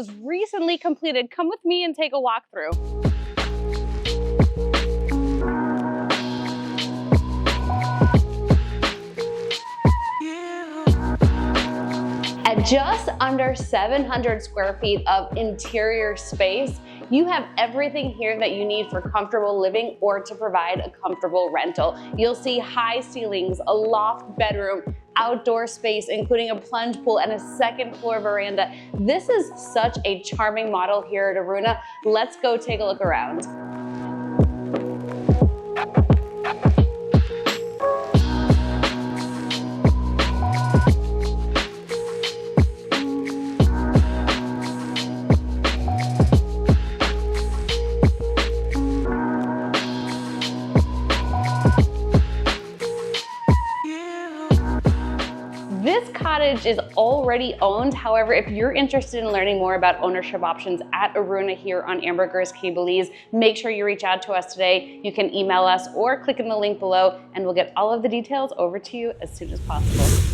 was recently completed. Come with me and take a walk through. At just under 700 square feet of interior space, you have everything here that you need for comfortable living or to provide a comfortable rental. You'll see high ceilings, a loft bedroom, outdoor space, including a plunge pool and a second floor veranda. This is such a charming model here at Aruna. Let's go take a look around. This cottage is already owned. However, if you're interested in learning more about ownership options at Aruna here on Ambergris Caye, Belize, make sure you reach out to us today. You can email us or click in the link below and we'll get all of the details over to you as soon as possible.